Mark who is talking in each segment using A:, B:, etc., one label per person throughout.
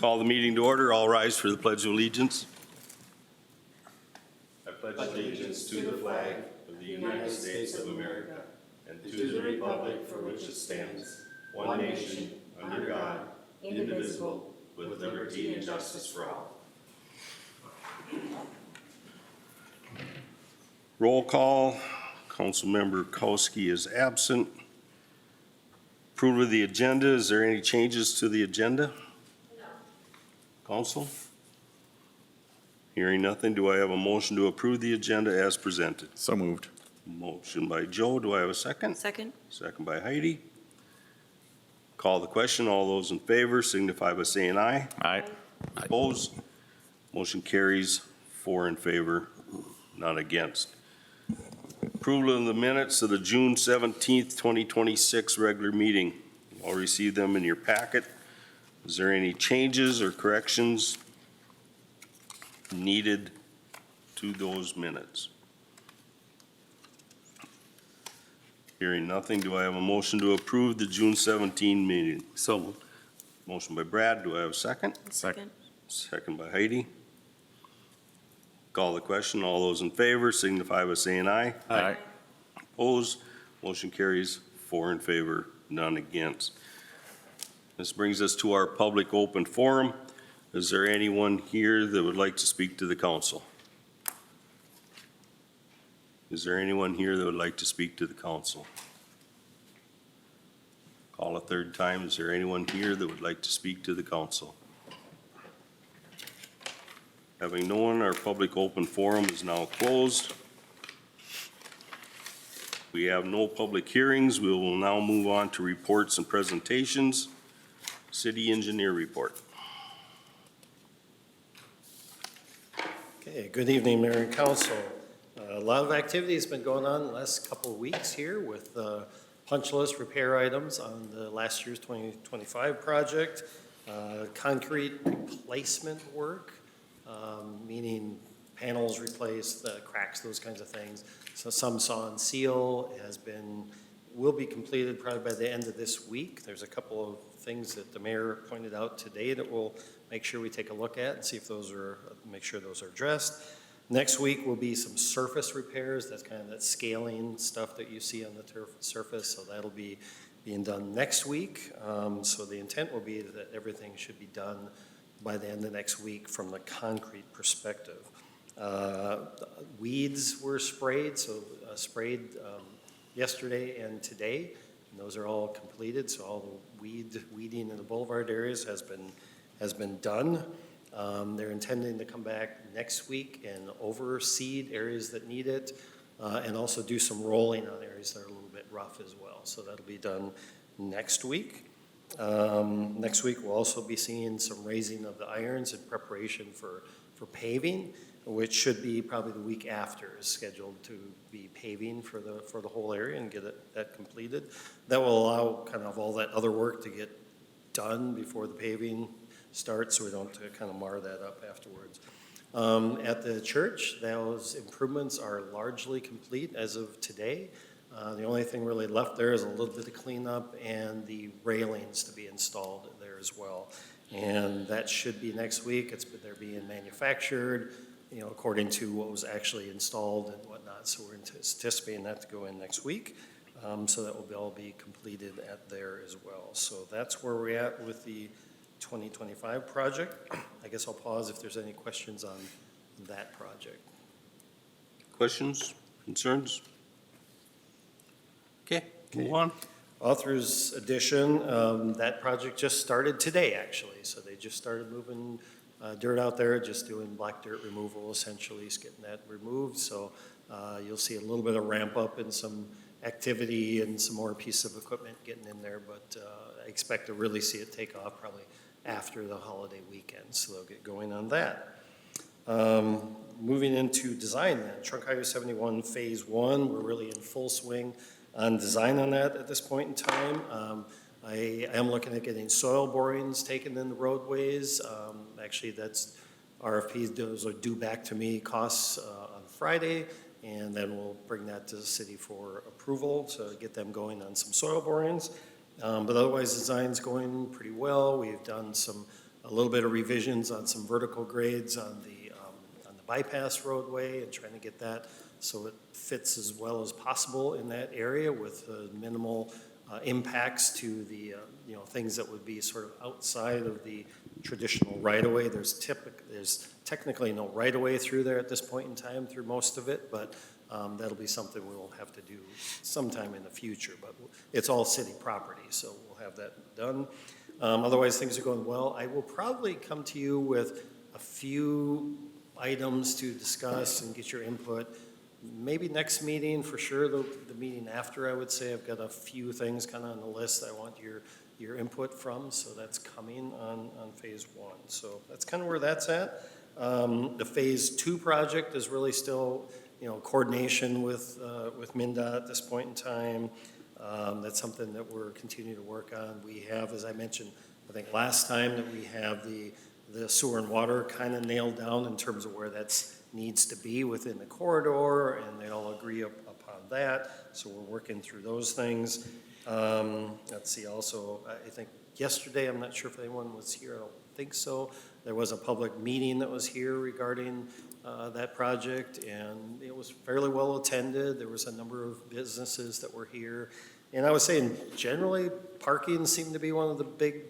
A: Call the meeting to order. All rise for the Pledge of Allegiance. I pledge allegiance to the flag of the United States of America and to the republic for which it stands, one nation, under God, indivisible, with liberty and justice for all. Roll call. Councilmember Kowski is absent. Approval of the agenda. Is there any changes to the agenda? No. Council? Hearing nothing, do I have a motion to approve the agenda as presented?
B: So moved.
A: Motion by Joe. Do I have a second?
C: Second.
A: Second by Heidi. Call the question. All those in favor signify by saying aye.
B: Aye.
A: Opposed? Motion carries 4 in favor, none against. Approval of the minutes of the June 17th, 2026 regular meeting. You all received them in your packet. Is there any changes or corrections needed to those minutes? Hearing nothing, do I have a motion to approve the June 17 meeting?
B: So moved.
A: Motion by Brad. Do I have a second?
B: Second.
A: Second by Heidi. Call the question. All those in favor signify by saying aye.
B: Aye.
A: Opposed? Motion carries 4 in favor, none against. This brings us to our public open forum. Is there anyone here that would like to speak to the council? Is there anyone here that would like to speak to the council? Call a third time. Is there anyone here that would like to speak to the council? Having no one, our public open forum is now closed. We have no public hearings. We will now move on to reports and presentations. City engineer report.
D: Okay, good evening, Mayor and Council. A lot of activity has been going on the last couple of weeks here with punch list repair items on the last year's 2025 project, concrete replacement work, meaning panels replaced, cracks, those kinds of things. So some saw and seal will be completed probably by the end of this week. There's a couple of things that the mayor pointed out today that we'll make sure we take a look at and see if make sure those are addressed. Next week will be some surface repairs. That's kind of that scaling stuff that you see on the surface. So that'll be being done next week. So the intent will be that everything should be done by the end of next week from the concrete perspective. Weeds were sprayed, sprayed yesterday and today, and those are all completed. So all the weeding in the boulevard areas has been done. They're intending to come back next week and overseed areas that need it, and also do some rolling on areas that are a little bit rough as well. So that'll be done next week. Next week we'll also be seeing some raising of the irons in preparation for paving, which should be probably the week after is scheduled to be paving for the whole area and get that completed. That will allow kind of all that other work to get done before the paving starts, so we don't kind of mar that up afterwards. At the church, those improvements are largely complete as of today. The only thing really left there is a little bit of cleanup and the railings to be installed there as well. And that should be next week. They're being manufactured, according to what was actually installed and whatnot. So we're anticipating that to go in next week. So that will all be completed at there as well. So that's where we're at with the 2025 project. I guess I'll pause if there's any questions on that project.
A: Questions, concerns? Okay, move on.
D: Author's Edition, that project just started today, actually. So they just started moving dirt out there, just doing black dirt removal, essentially, just getting that removed. So you'll see a little bit of ramp up in some activity and some more pieces of equipment getting in there, but I expect to really see it take off probably after the holiday weekend. So they'll get going on that. Moving into design then, Trunk Highway 71 Phase 1, we're really in full swing on design on that at this point in time. I am looking at getting soil borings taken in the roadways. Actually, that's RFPs, those are due back to me, costs on Friday, and then we'll bring that to the city for approval to get them going on some soil borings. But otherwise, design's going pretty well. We've done some a little bit of revisions on some vertical grades on the bypass roadway and trying to get that so it fits as well as possible in that area with minimal impacts to the, things that would be sort of outside of the traditional right-of-way. There's technically no right-of-way through there at this point in time through most of it, but that'll be something we'll have to do sometime in the future. But it's all city property, so we'll have that done. Otherwise, things are going well. I will probably come to you with a few items to discuss and get your input. Maybe next meeting, for sure, the meeting after, I would say. I've got a few things kind of on the list I want your input from, so that's coming on phase one. So that's kind of where that's at. The phase two project is really still, coordination with MnDOT at this point in time. That's something that we're continuing to work on. We have, as I mentioned, I think last time, that we have the sewer and water kind of nailed down in terms of where that's needs to be within the corridor, and they all agree upon that. So we're working through those things. Let's see, also, I think yesterday, I'm not sure if anyone was here, I don't think so. There was a public meeting that was here regarding that project, and it was fairly well attended. There was a number of businesses that were here. And I was saying, generally, parking seemed to be one of the big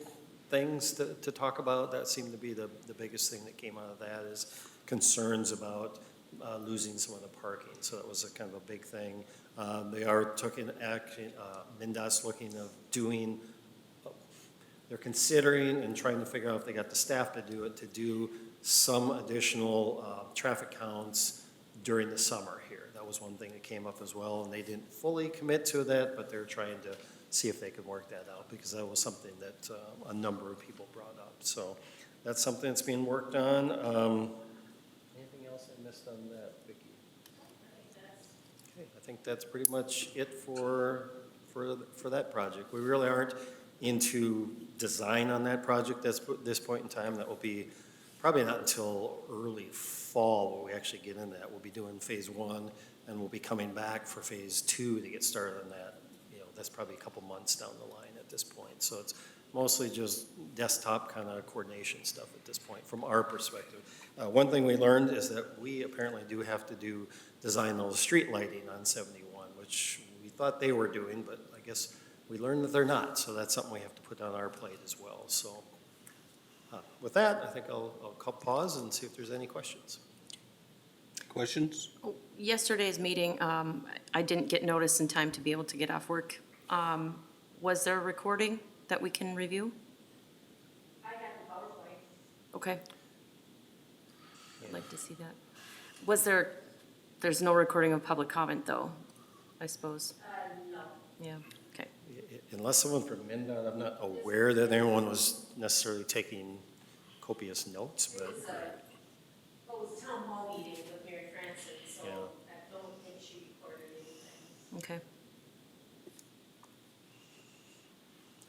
D: things to talk about. That seemed to be the biggest thing that came out of that, is concerns about losing some of the parking. So that was a kind of a big thing. They are taking action, MnDOT's looking of doing, they're considering and trying to figure out if they got the staff to do some additional traffic counts during the summer here. That was one thing that came up as well, and they didn't fully commit to that, but they're trying to see if they could work that out, because that was something that a number of people brought up. So that's something that's being worked on. Anything else I missed on that, Vicki? Okay, I think that's pretty much it for that project. We really aren't into design on that project at this point in time. That will be probably not until early fall when we actually get into that. We'll be doing phase one, and we'll be coming back for phase two to get started on that. That's probably a couple months down the line at this point. So it's mostly just desktop kind of coordination stuff at this point from our perspective. One thing we learned is that we apparently do have to design all the street lighting on 71, which we thought they were doing, but I guess we learned that they're not. So that's something we have to put on our plate as well. So with that, I think I'll pause and see if there's any questions.
A: Questions?
B: Yesterday's meeting, I didn't get notice in time to be able to get off work. Was there a recording that we can review?
C: I got the PowerPoint.
B: Okay. I'd like to see that. There's no recording of public comment though, I suppose?
C: No.
B: Yeah, okay.
D: Unless someone from MnDOT, I'm not aware that anyone was necessarily taking copious notes, but.
C: It was a town hall meeting with Mary Francis, so
D: Yeah.
C: I don't think she recorded anything.
B: Okay.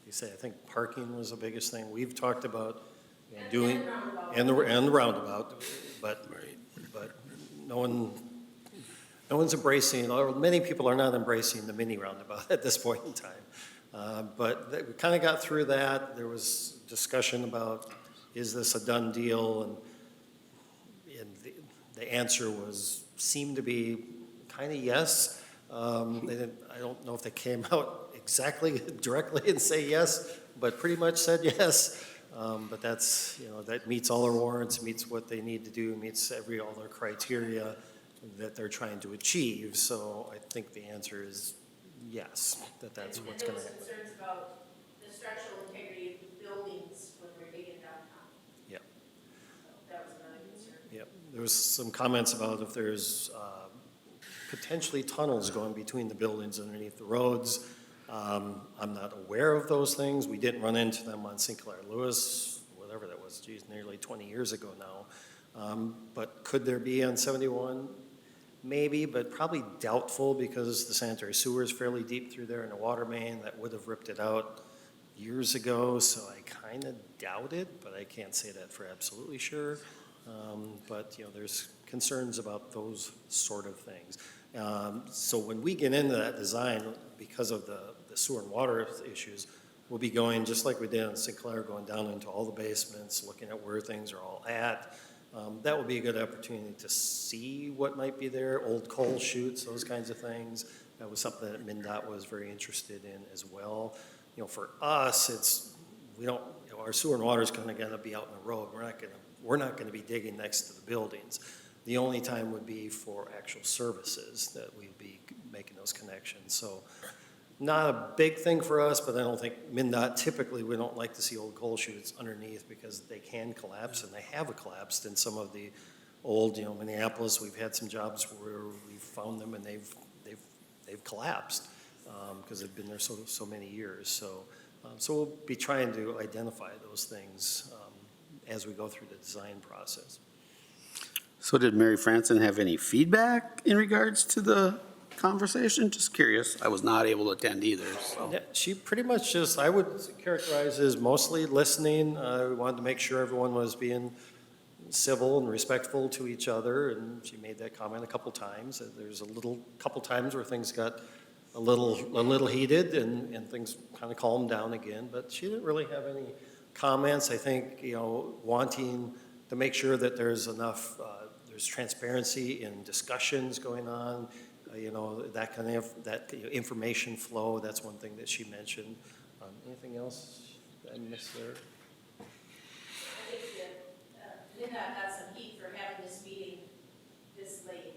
D: You say, I think parking was the biggest thing. We've talked about
C: And
D: doing,
C: the roundabout.
D: and the roundabout, but no one's embracing, or many people are not embracing the mini roundabout at this point in time. But we kind of got through that. There was discussion about, is this a done deal? And the answer seemed to be kind of yes. I don't know if they came out exactly directly and say yes, but pretty much said yes. But that's, that meets all their warrants, meets what they need to do, meets all their criteria that they're trying to achieve. So I think the answer is yes, that's what's going to happen.
C: And there was concerns about the structural integrity of the buildings when we're digging downtown.
D: Yeah.
C: So that was another concern.
D: Yep. There was some comments about if there's potentially tunnels going between the buildings underneath the roads. I'm not aware of those things. We didn't run into them on Sinclair Lewis, whatever that was, nearly 20 years ago now. But could there be on 71? Maybe, but probably doubtful, because the sanitary sewer is fairly deep through there, and the water main that would have ripped it out years ago. So I kind of doubt it, but I can't say that for absolutely sure. But there's concerns about those sort of things. So when we get into that design, because of the sewer and water issues, we'll be going, just like we did in Sinclair, going down into all the basements, looking at where things are all at. That will be a good opportunity to see what might be there, old coal chutes, those kinds of things. That was something that MnDOT was very interested in as well. You know, for us, we don't, you know, our sewer and water is kind of going to be out in the road. We're not going to be digging next to the buildings. The only time would be for actual services that we'd be making those connections. So not a big thing for us, but I don't think MnDOT, typically, we don't like to see old coal chutes underneath because they can collapse, and they have collapsed in some of the old, you know, Minneapolis, we've had some jobs where we've found them and they've collapsed because they've been there so many years. So we'll be trying to identify those things as we go through the design process.
E: So did Mary Franson have any feedback in regards to the conversation? Just curious. I was not able to attend either, so.
D: Yeah, she pretty much just, I would characterize as mostly listening. We wanted to make sure everyone was being civil and respectful to each other, and she made that comment a couple times. There's couple times where things got a little heated and things kind of calmed down again, but she didn't really have any comments. I think, you know, wanting to make sure that there's enough, there's transparency in discussions going on, you know, that kind of, you know, information flow, that's one thing that she mentioned. Anything else that I missed there?
C: I think that MnDOT got some heat for having this meeting this late,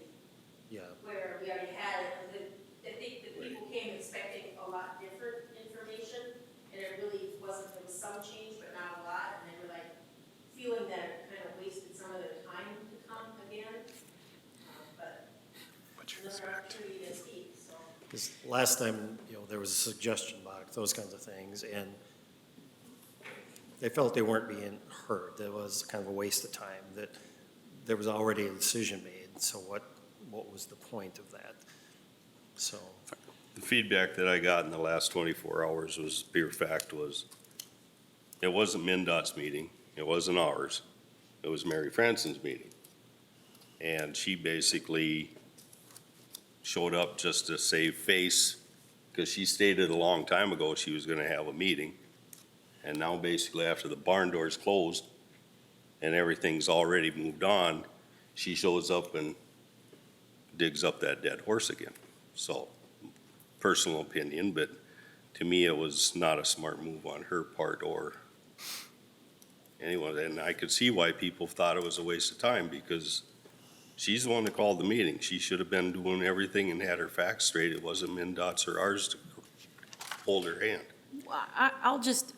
D: Yeah.
C: where we already had it. I think the people came expecting a lot different information, and it really wasn't, there was some change, but not a lot, and they were like feeling that it kind of wasted some of their time to come again. But another opportunity to speak, so.
D: Because last time, you know, there was a suggestion box, those kinds of things, and they felt they weren't being heard. That was kind of a waste of time, that there was already a decision made, so what was the point of that? So.
A: The feedback that I got in the last 24 hours was, pure fact was, it wasn't MnDOT's meeting, it wasn't ours, it was Mary Franson's meeting. And she basically showed up just to save face, because she stated a long time ago she was gonna have a meeting. And now basically after the barn doors closed and everything's already moved on, she shows up and digs up that dead horse again. So, personal opinion, but to me, it was not a smart move on her part or anyone. And I could see why people thought it was a waste of time, because she's the one that called the meeting. She should have been doing everything and had her facts straight. It wasn't MnDOT's or ours to hold her hand.
B: I'll just,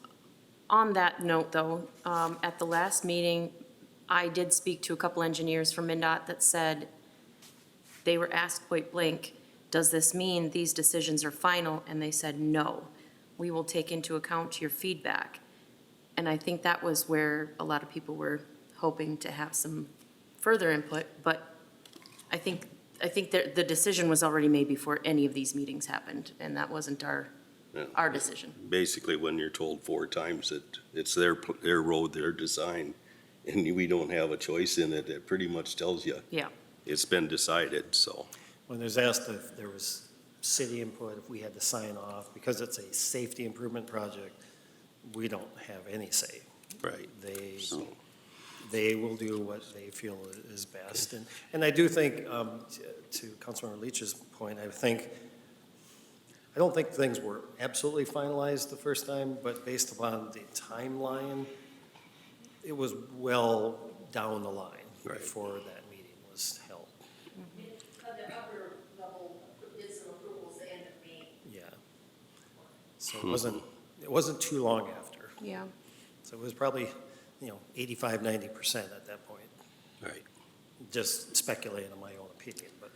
B: on that note though, at the last meeting, I did speak to a couple engineers from MnDOT that said, they were asked point blank, does this mean these decisions are final? And they said, no, we will take into account your feedback. And I think that was where a lot of people were hoping to have some further input, but I think that the decision was already made before any of these meetings happened, and that wasn't our decision.
A: Basically, when you're told 4 times that it's their road, their design, and we don't have a choice in it, it pretty much tells you.
B: Yeah.
A: It's been decided, so.
D: When there's asked if there was city input, if we had to sign off, because it's a safety improvement project, we don't have any say.
A: Right.
D: They will do what they feel is best. And I do think, to Councilmember Leach's point, I don't think things were absolutely finalized the first time, but based upon the timeline, it was well down the line before that meeting was held.
C: The upper level did some approvals at the end of May.
D: Yeah. So it wasn't too long after.
B: Yeah.
D: So it was probably, 85, 90% at that point.
A: Right.
D: Just speculating on my own opinion, but.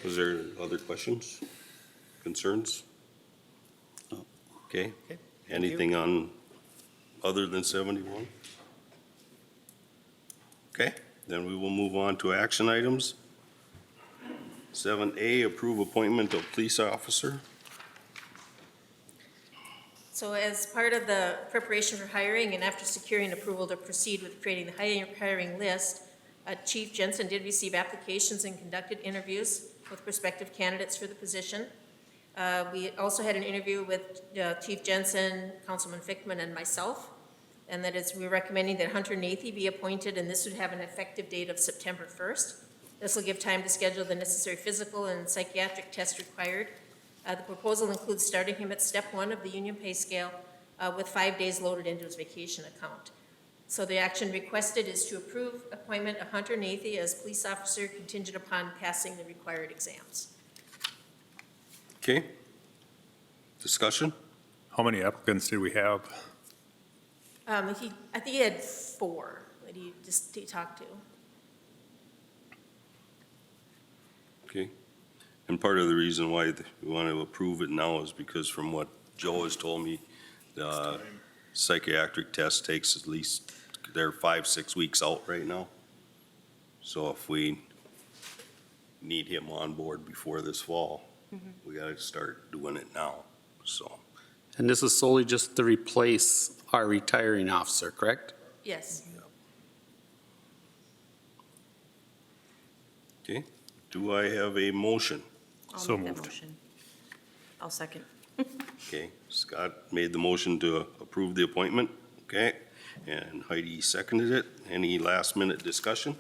A: Was there other questions, concerns? Okay.
D: Okay,
A: Anything on, other than 71? Okay, then we will move on to action items. 7A, approve appointment of police officer.
F: So as part of the preparation for hiring and after securing approval to proceed with creating the hiring list, Chief Jensen did receive applications and conducted interviews with prospective candidates for the position. We also had an interview with Chief Jensen, Councilman Fickman, and myself, and that is, we're recommending that Hunter Nathy be appointed, and this would have an effective date of September 1st. This will give time to schedule the necessary physical and psychiatric tests required. The proposal includes starting him at step 1 of the union pay scale with 5 days loaded into his vacation account. So the action requested is to approve appointment of Hunter Nathy as police officer contingent upon passing the required exams.
A: Okay. Discussion?
G: How many applicants did we have?
F: I think he had 4 that he talked to.
A: Okay. And part of the reason why we want to approve it now is because from what Joe has told me, the psychiatric test takes at least, they're 5-6 weeks out right now. So if we need him on board before this fall, we got to start doing it now, so.
E: And this is solely just to replace our retiring officer, correct?
F: Yes.
A: Okay, do I have a motion?
B: I'll
G: So
B: make that
G: moved.
B: motion. I'll second.
A: Okay, Scott made the motion to approve the appointment, okay? And Heidi seconded it. Any last minute discussion?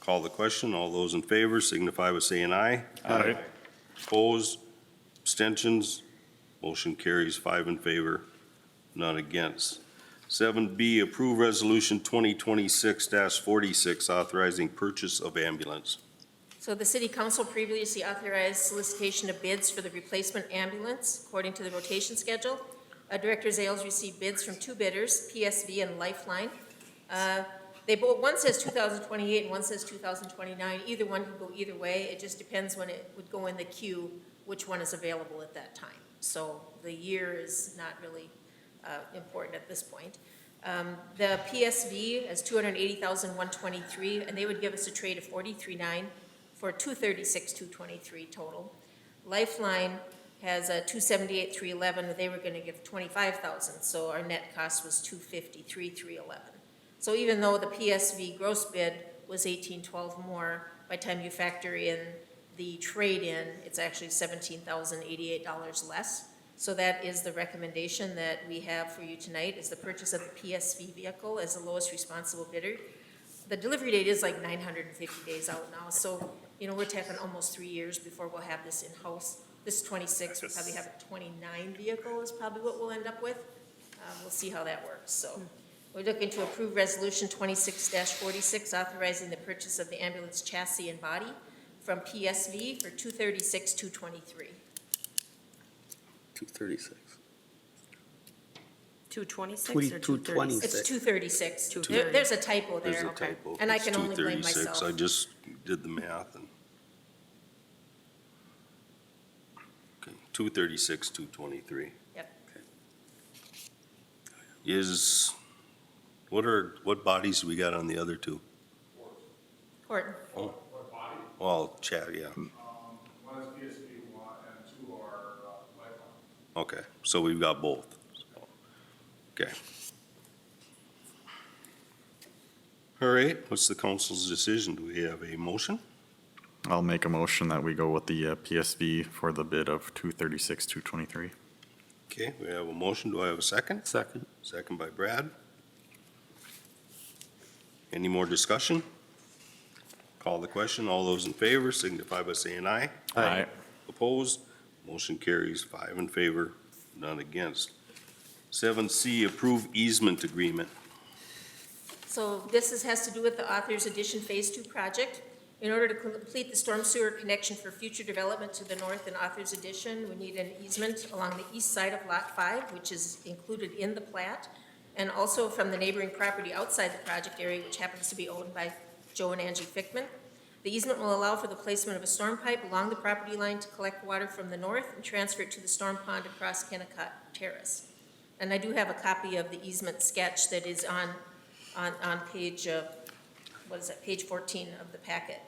A: Call the question. All those in favor signify by saying aye.
G: Aye.
A: Opposed, abstentions, motion carries 5 in favor, none against. 7B, approve resolution 2026-46 authorizing purchase of ambulance.
F: So the city council previously authorized solicitation of bids for the replacement ambulance according to the rotation schedule. Director Zales received bids from 2 bidders, PSV and Lifeline. They both, one says 2028 and one says 2029. Either one could go either way. It just depends when it would go in the queue, which one is available at that time. So the year is not really important at this point. The PSV is $280,123, and they would give us a trade of $43,900 for $236,223 total. Lifeline has a $278,311, they were gonna give $25,000, so our net cost was $253,311. So even though the PSV gross bid was $18,12 more, by the time you factor in the trade-in, it's actually $17,088 less. So that is the recommendation that we have for you tonight, is the purchase of the PSV vehicle as the lowest responsible bidder. The delivery date is like 950 days out now, so, you know, we're talking almost 3 years before we'll have this in-house. This 26, we'll probably have a 29 vehicle is probably what we'll end up with. We'll see how that works, so. We're looking to approve resolution 26-46, authorizing the purchase of the ambulance chassis and body from PSV for $236,223.
E: 236.
B: 226 or
E: 226.
F: It's 236.
B: 230.
F: There's a typo
A: There's
F: there.
A: a typo.
F: And I
A: It's
F: can only blame
A: 236.
F: myself.
A: I just did the math and. Okay, 236, 223.
F: Yep.
A: What bodies do we got on the other 2?
F: Horton.
A: Well, Chad, yeah.
H: One is PSP, one and 2 are Lifeline.
A: Okay, so we've got both. Okay. All right, what's the council's decision? Do we have a motion?
I: I'll make a motion that we go with the PSV for the bid of $236,223.
A: Okay, we have a motion. Do I have a second?
E: Second.
A: Second by Brad. Any more discussion? Call the question. All those in favor signify by saying aye.
I: Aye.
A: Opposed? Motion carries 5 in favor, none against. 7C, approve easement agreement.
F: So has to do with the Authors Edition Phase 2 project. In order to complete the storm sewer connection for future development to the north in Authors Edition, we need an easement along the east side of Lot 5, which is included in the plat, and also from the neighboring property outside the project area, which happens to be owned by Joe and Angie Fickman. The easement will allow for the placement of a storm pipe along the property line to collect water from the north and transfer it to the storm pond across Kennecott Terrace. And I do have a copy of the easement sketch that is on page, page 14 of the packet.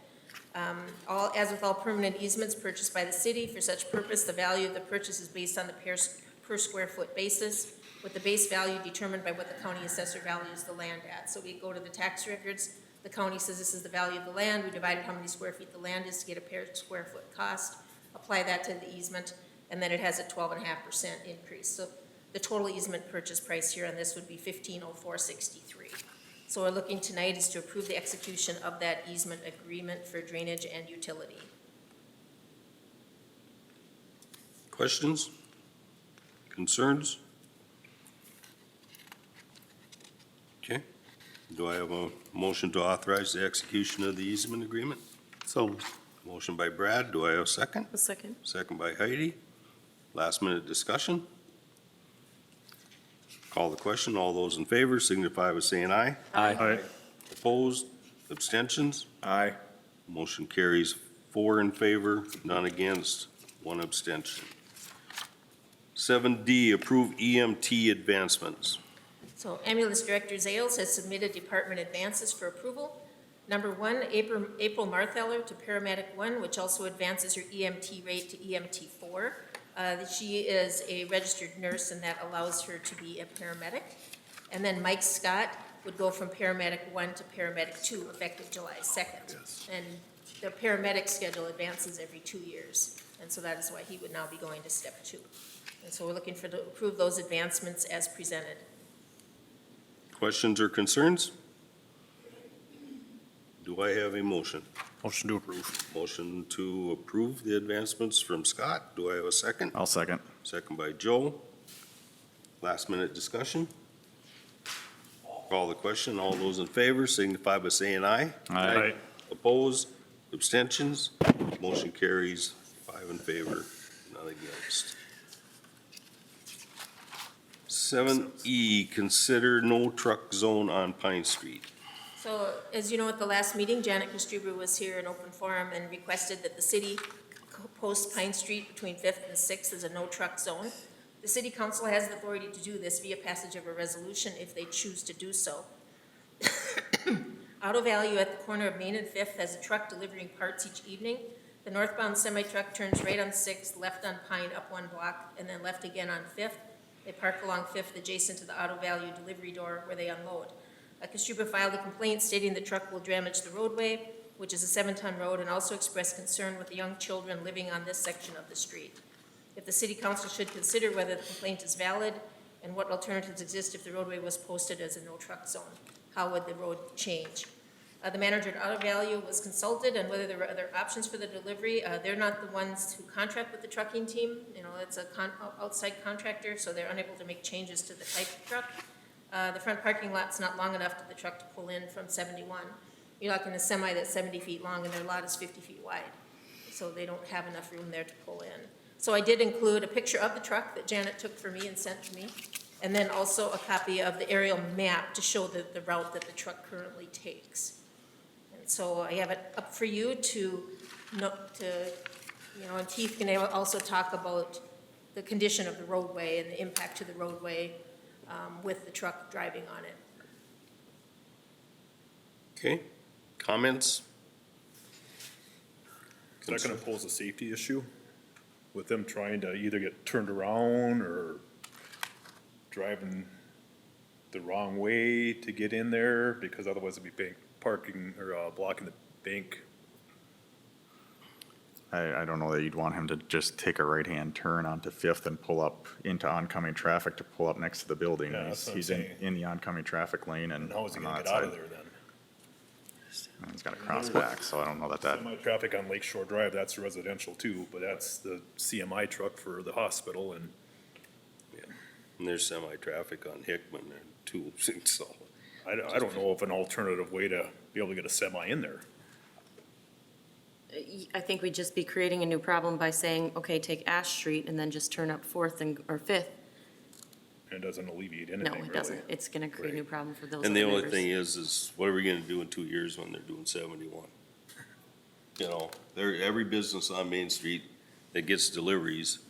F: As with all permanent easements purchased by the city for such purpose, the value of the purchase is based on the per square foot basis, with the base value determined by what the county assessor values the land at. So we go to the tax records, the county says this is the value of the land, we divided how many square feet the land is to get a per square foot cost, apply that to the easement, and then it has a 12.5% increase. So the total easement purchase price here on this would be $1504.63. So we're looking tonight is to approve the execution of that easement agreement for drainage and utility.
A: Questions? Concerns? Okay. Do I have a motion to authorize the execution of the easement agreement?
E: So,
A: Motion by Brad. Do I have a second?
B: A second.
A: Second by Heidi. Last minute discussion. Call the question. All those in favor signify by saying aye.
G: Aye.
A: Opposed? Abstentions?
G: Aye.
A: Motion carries 4 in favor, none against, 1 abstention. 7D, approve EMT advancements.
F: So Ambulance Director Zales has submitted department advances for approval. Number 1, April Martheller to Paramedic 1, which also advances her EMT rate to EMT 4. She is a registered nurse, and that allows her to be a paramedic. And then Mike Scott would go from Paramedic 1 to Paramedic 2, effective July 2nd. And the paramedic schedule advances every 2 years, and so that is why he would now be going to step 2. And so we're looking to approve those advancements as presented.
A: Questions or concerns? Do I have a motion?
G: Motion to approve.
A: Motion to approve the advancements from Scott. Do I have a second?
I: I'll second.
A: Second by Joe. Last minute discussion. Call the question. All those in favor signify by saying aye.
G: Aye.
A: Opposed? Abstentions? Motion carries 5 in favor, none against. 7E, consider no truck zone on Pine Street.
F: So, as you know, at the last meeting, Janet Kostruber was here in open forum and requested that the city post Pine Street between 5th and 6th as a no-truck zone. The city council has the authority to do this via passage of a resolution if they choose to do so. Auto Value at the corner of Main and 5th has a truck delivering parts each evening. The northbound semi-truck turns right on 6th, left on Pine, up 1 block, and then left again on 5th. They park along 5th adjacent to the Auto Value delivery door where they unload. Kostruba filed a complaint stating the truck will damage the roadway, which is a 7-ton road, and also expressed concern with the young children living on this section of the street. If the city council should consider whether the complaint is valid and what alternatives exist if the roadway was posted as a no-truck zone, how would the road change? The manager at Auto Value was consulted on whether there were other options for the delivery. They're not the ones who contract with the trucking team. You know, it's a outside contractor, so they're unable to make changes to the type of truck. The front parking lot's not long enough for the truck to pull in from 71. You're looking at a semi that's 70 feet long and their lot is 50 feet wide. So they don't have enough room there to pull in. So I did include a picture of the truck that Janet took for me and sent to me, and then also a copy of the aerial map to show the route that the truck currently takes. And so I have it up for you to, and Keith can also talk about the condition of the roadway and the impact to the roadway with the truck driving on it.
A: Okay, comments?
G: Is that gonna pose a safety issue with them trying to either get turned around or driving the wrong way to get in there? Because otherwise it'd be parking or blocking the bank.
I: I don't know that you'd want him to just take a right-hand turn onto Fifth and pull up into oncoming traffic to pull up next to the building.
G: Yeah, that's what I'm
I: He's
G: saying.
I: in the oncoming traffic lane and
G: And how is he
I: on
G: gonna
I: that
G: get out of
I: side.
G: there then?
I: And he's got to cross back, so I don't know that.
G: Semi-traffic on Lake Shore Drive, that's residential too, but that's the CMI truck for the hospital and
A: And there's semi-traffic on Hickman there too, so.
G: I don't know of an alternative way to be able to get a semi in there.
B: I think we'd just be creating a new problem by saying, okay, take Ash Street and then just turn up 4th or 5th.
G: And it doesn't alleviate
B: No,
G: anything
B: it
G: really.
B: doesn't. It's gonna create a new problem for those
A: And the
B: other
A: only
B: neighbors.
A: thing is what are we gonna do in 2 years when they're doing 71? You know, every business on Main Street that gets deliveries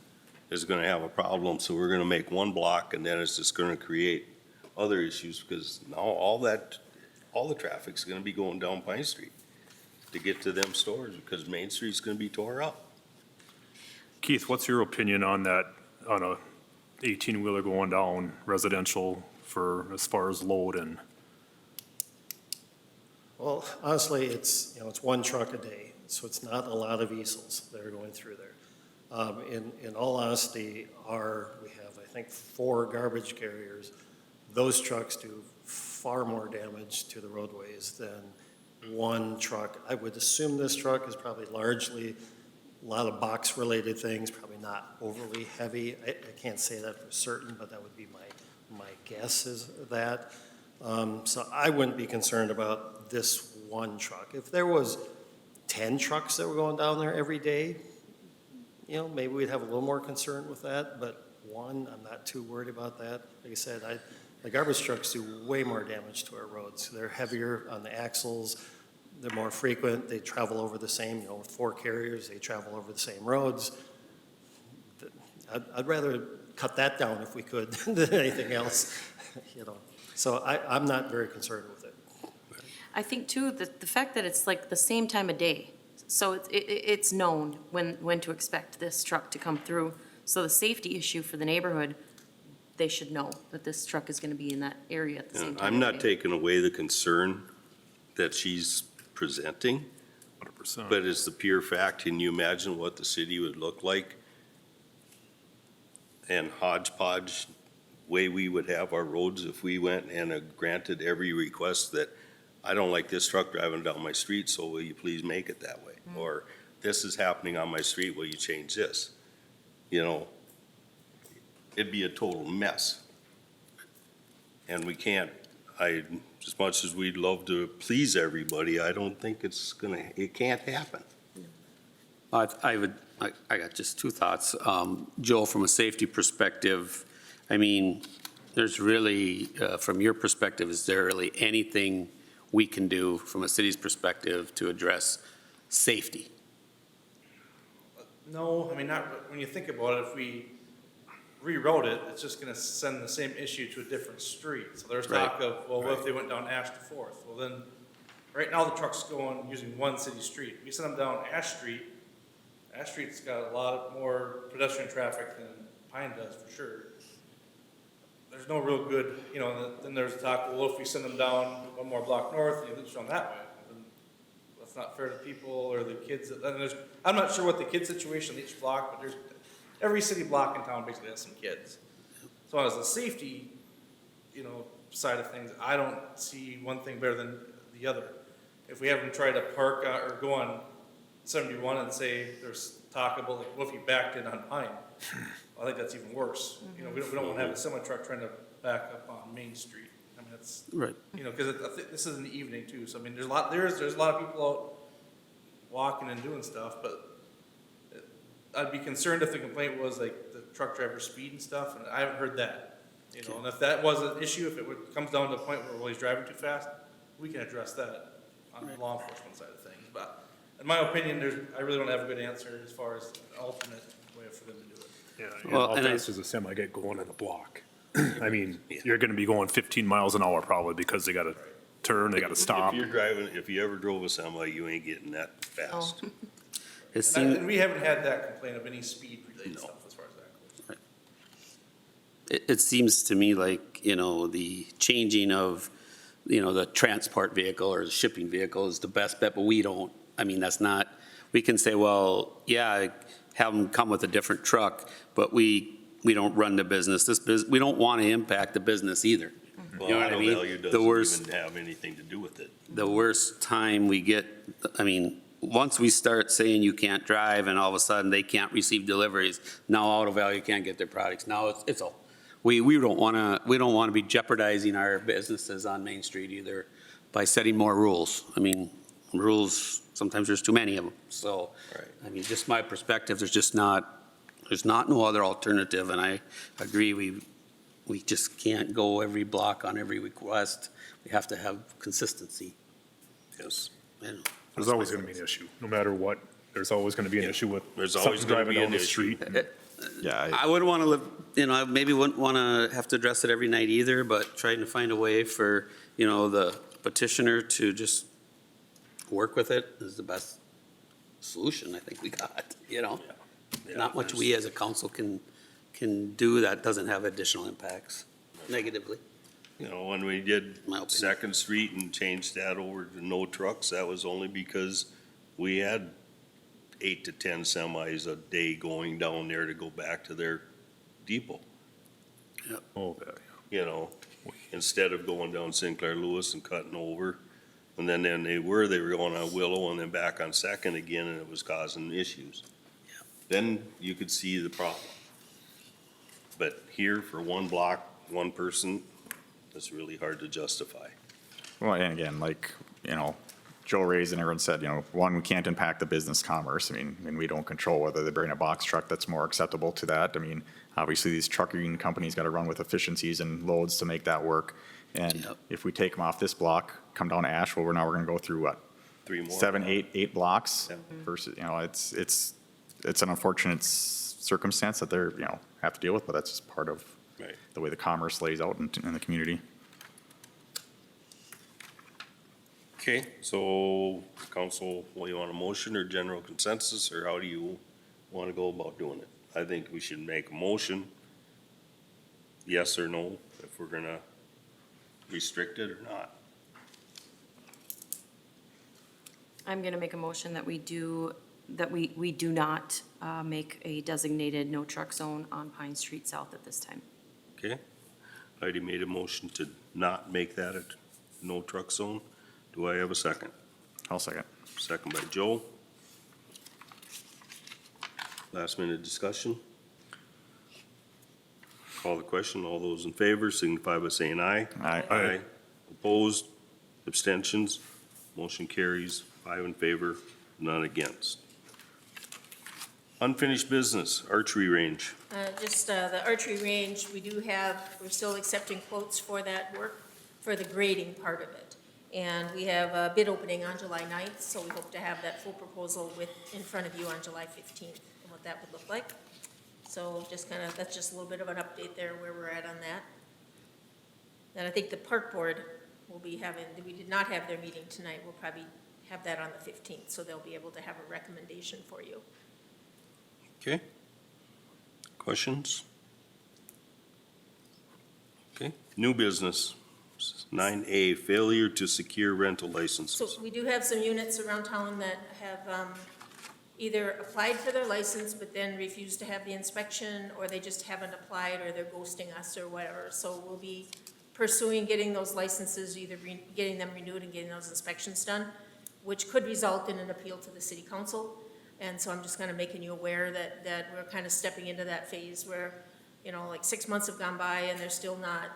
A: is gonna have a problem, so we're gonna make 1 block and then it's just gonna create other issues because now all the traffic's gonna be going down Pine Street to get to them stores because Main Street's gonna be tore up.
G: Keith, what's your opinion on that, on a 18-wheeler going down residential for as far as load and?
D: Well, honestly, it's 1 truck a day, so it's not a lot of easels that are going through there. In all honesty, we have, I think, 4 garbage carriers. Those trucks do far more damage to the roadways than one truck. I would assume this truck is probably largely a lot of box-related things, probably not overly heavy. I can't say that for certain, but that would be my guess is that. So I wouldn't be concerned about this one truck. If there was 10 trucks that were going down there every day, you know, maybe we'd have a little more concern with that, but one, I'm not too worried about that. Like I said, the garbage trucks do way more damage to our roads. They're heavier on the axles, they're more frequent, they travel over the same, you know, with 4 carriers, they travel over the same roads. I'd rather cut that down if we could than anything else, you know. So I'm not very concerned with it.
B: I think too, that the fact that it's like the same time of day, so it's known when to expect this truck to come through. So the safety issue for the neighborhood, they should know that this truck is gonna be in that area at the same time.
A: I'm
B: of
A: not
B: day.
A: taking away the concern that she's presenting,
G: 100%.
A: but it's the pure fact, can you imagine what the city would look like? And hodgepodge way we would have our roads if we went and granted every request that, I don't like this truck driving down my street, so will you please make it that way? Or this is happening on my street, will you change this? You know, it'd be a total mess. And we can't, as much as we'd love to please everybody, I don't think it can't happen.
E: I got just 2 thoughts. Joel, from a safety perspective, I mean, there's really, from your perspective, is there really anything we can do from a city's perspective to address safety?
J: No, I mean, not, when you think about it, if we reroute it, it's just gonna send the same issue to a different street. So there's talk of, well, what if they went down Ash to Fourth? Well, then, right now the truck's going, using one city street. We send them down Ash Street's got a lot more pedestrian traffic than Pine does, for sure. There's no real good, you know, then there's talk, well, if we send them down one more block north, and you lose them that way, then that's not fair to people or the kids. I'm not sure what the kid situation in each block, but every city block in town basically has some kids. So as the safety, you know, side of things, I don't see one thing better than the other. If we have them try to park or go on 71 and say there's talk about, like, what if you backed in on Pine? I think that's even worse. You know, we don't want to have a semi truck trying to back up on Main Street. I mean, that's,
E: Right.
J: you know, because I think this is in the evening too. So I mean, there's a lot of people out walking and doing stuff, but I'd be concerned if the complaint was like the truck driver speed and stuff, and I haven't heard that. You know, and if that was an issue, if it comes down to a point where, well, he's driving too fast, we can address that on the law enforcement side of things. But in my opinion, I really don't have a good answer as far as an alternate way for them to do it.
G: Yeah,
E: Well,
G: how
E: and
G: fast does a semi get going in a block? I mean, you're gonna be going 15 miles an hour probably because they gotta turn, they gotta stop.
A: If you ever drove a semi, you ain't getting that fast.
B: Oh.
E: It seems,
J: And we haven't had that complaint of any speed related stuff as far as that goes.
E: it seems to me like, you know, the changing of, you know, the transport vehicle or the shipping vehicle is the best bet, but we don't, I mean, that's not, we can say, well, yeah, have them come with a different truck, but we don't run the business. We don't want to impact the business either.
A: Well,
E: You know what I
A: auto
E: mean?
A: value
E: The worst-
A: doesn't even have anything to do with it.
E: The worst time we get, I mean, once we start saying you can't drive and all of a sudden they can't receive deliveries, now Auto Value can't get their products. Now it's all, we don't want to be jeopardizing our businesses on Main Street either by setting more rules. I mean, rules, sometimes there's too many of them. So,
A: Right.
E: I mean, just my perspective, there's not no other alternative. And I agree, we just can't go every block on every request. We have to have consistency.
A: Yes.
E: And
G: There's always gonna be an issue, no matter what. There's always gonna be an
A: Yeah.
G: issue with
A: There's
G: something
A: always gonna
G: driving
A: be
G: down
A: an
G: the
A: issue.
G: street.
I: Yeah,
E: I wouldn't want to live, you know, I maybe wouldn't want to have to address it every night either, but trying to find a way for, you know, the petitioner to just work with it is the best solution I think we got, you know?
A: Yeah,
E: Not much we as a council can do that doesn't have additional impacts negatively.
A: You know, when we did
E: My opinion.
A: Second Street and changed that over to no trucks, that was only because we had 8 to 10 semis a day going down there to go back to their depot,
G: Oh,
A: you know, instead of going down Sinclair Lewis and cutting over. And then they were going on Willow and then back on Second again, and it was causing issues. Then you could see the problem. But here, for one block, one person, it's really hard to justify.
I: Well, and again, like, Joe raised and everyone said, one, we can't impact the business commerce. I mean, we don't control whether they bring a box truck that's more acceptable to that. I mean, obviously, these trucking companies got to run with efficiencies and loads to make that work. And
E: Yep.
I: if we take them off this block, come down to Asheville, we're going to go through what?
A: 3 more.
I: 7, 8 blocks
A: Yep.
I: versus, it's an unfortunate circumstance that they're, have to deal with, but that's just part of
A: Right.
I: the way the commerce lays out in the community.
A: Okay, so council, well, you want a motion or general consensus, or how do you want to go about doing it? I think we should make a motion, yes or no, if we're gonna restrict it or not.
B: I'm going to make a motion that we do not make a designated no truck zone on Pine Street South at this time.
A: Okay? I already made a motion to not make that a no truck zone. Do I have a second?
I: I'll second.
A: Second by Joe. Last minute discussion. Call the question. All those in favor signify by saying aye.
I: Aye.
A: Opposed? Abstentions? Motion carries. 5 in favor, none against. Unfinished business, archery range.
F: Just the archery range, we're still accepting quotes for that work, for the grading part of it. And we have a bid opening on July 9th, so we hope to have that full proposal in front of you on July 15th, and what that would look like. So that's just a little bit of an update there where we're at on that. And I think the park board will be we did not have their meeting tonight, we'll probably have that on the 15th, so they'll be able to have a recommendation for you.
A: Okay? Questions? Okay, new business. 9A, failure to secure rental
F: So
A: licenses.
F: we do have some units around town that have either applied for their license but then refused to have the inspection, or they just haven't applied, or they're ghosting us or whatever. So we'll be pursuing getting those licenses, either getting them renewed and getting those inspections done, which could result in an appeal to the city council. And so I'm just kind of making you aware that we're kind of stepping into that phase where, like 6 months have gone by and they're still not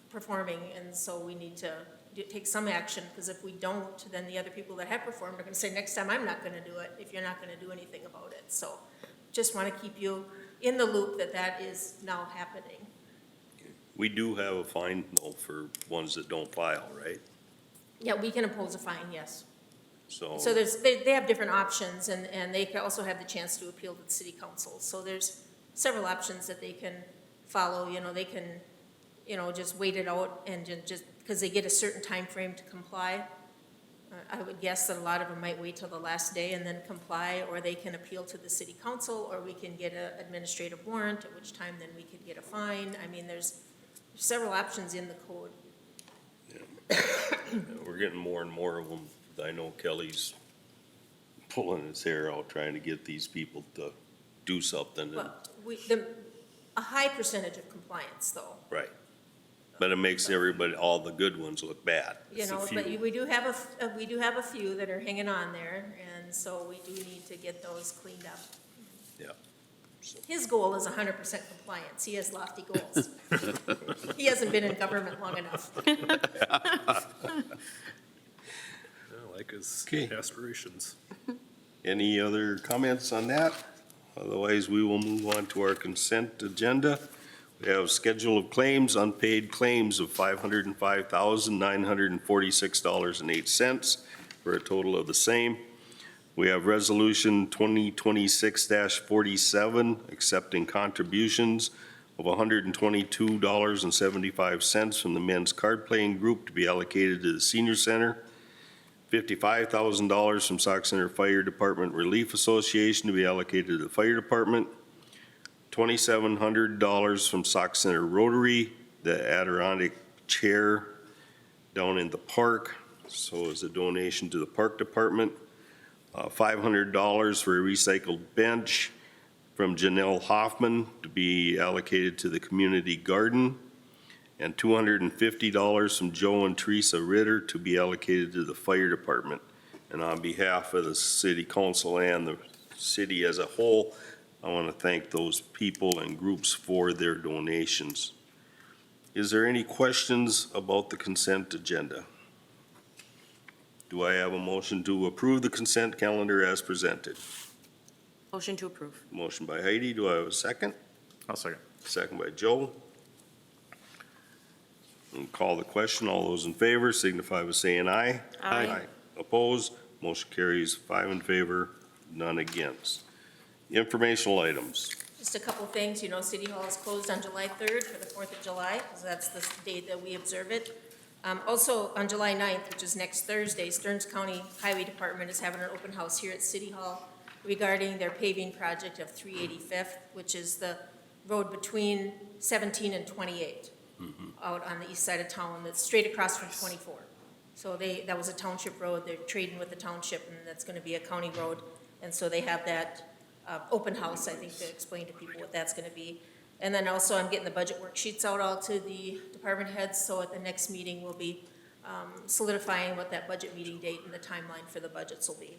F: performing, and so we need to take some action, because if we don't, then the other people that have performed are going to say, next time I'm not going to do it if you're not going to do anything about it. So just want to keep you in the loop that is now happening.
A: We do have a fine though for ones that don't file, right?
F: Yeah, we can impose a fine, yes.
A: So,
F: So they have different options, and they can also have the chance to appeal to the city council. So there's several options that they can follow. They can, just wait it out and just, because they get a certain time frame to comply. I would guess that a lot of them might wait till the last day and then comply, or they can appeal to the city council, or we can get an administrative warrant, at which time then we could get a fine. I mean, there's several options in the code.
A: we're getting more and more of them. I know Kelly's pulling his hair out trying to get these people to do something. and-
F: Well, a high percentage of compliance, though.
A: Right. But it makes all the good ones look bad. It's a
F: But
A: few.
F: we do have a few that are hanging on there, and so we do need to get those cleaned up.
A: Yeah.
F: His goal is 100% compliance. He has lofty goals. He hasn't been in government long enough.
G: I like his
A: Okay.
G: aspirations.
A: Any other comments on that? Otherwise, we will move on to our consent agenda. We have schedule of claims, unpaid claims of $505,946.08 for a total of the same. We have resolution 2026-47, accepting contributions of $122.75 from the men's card playing group to be allocated to the senior center. $55,000 from Sauk Center Fire Department Relief Association to be allocated to the fire department. $2,700 from Sauk Center Rotary, the Adirondack chair down in the park, so as a donation to the park department. $500 for a recycled bench from Janelle Hoffman to be allocated to the community garden, and $250 from Joe and Teresa Ritter to be allocated to the fire department. And on behalf of the city council and the city as a whole, I want to thank those people and groups for their donations. Is there any questions about the consent agenda? Do I have a motion to approve the consent calendar as presented?
B: Motion to approve.
A: Motion by Heidi, do I have a second?
I: I'll second.
A: Second by Joe. And call the question, all those in favor signify by saying aye. Opposed, motion carries 5 in favor, none against. Informational items.
F: Just a couple things, you know, City Hall is closed on July 3rd for the 4th of July, because that's the date that we observe it. Also, on July 9th, which is next Thursday, Stearns County Highway Department is having an open house here at City Hall regarding their paving project of 385th, which is the road between 17 and 28, out on the east side of town, that's straight across from 24. So that was a township road, they're trading with the township, and that's gonna be a county road. And so they have that open house, I think, to explain to people what that's gonna be. And then also, I'm getting the budget worksheets out all to the department heads, so at the next meeting, we'll be solidifying what that budget meeting date and the timeline for the budgets will be.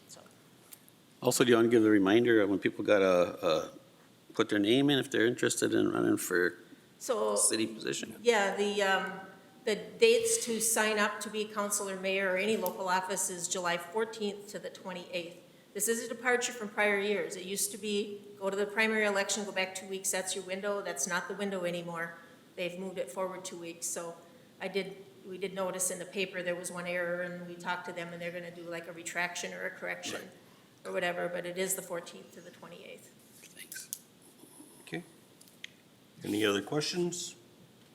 F: So,
E: Also, do you want to give the reminder of when people gotta put their name in if they're interested in running for
F: so
E: city position?
F: yeah, the dates to sign up to be council or mayor or any local office is July 14th to the 28th. This is a departure from prior years. It used to be, go to the primary election, go back 2 weeks, that's your window. That's not the window anymore. They've moved it forward 2 weeks. So we did notice in the paper there was one error, and we talked to them, and they're gonna do like a retraction or a correction or whatever, but it is the 14th to the 28th.
E: Thanks.
A: Okay. Any other questions?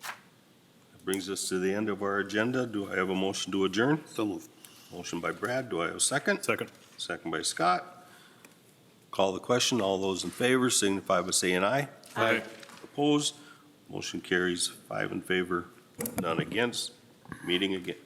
A: That brings us to the end of our agenda. Do I have a motion to adjourn?
E: So moved.
A: Motion by Brad, do I have a second?
G: Second.
A: Second by Scott. Call the question, all those in favor signify by saying aye.
G: Aye.
A: Opposed, motion carries 5 in favor, none against. Meeting again.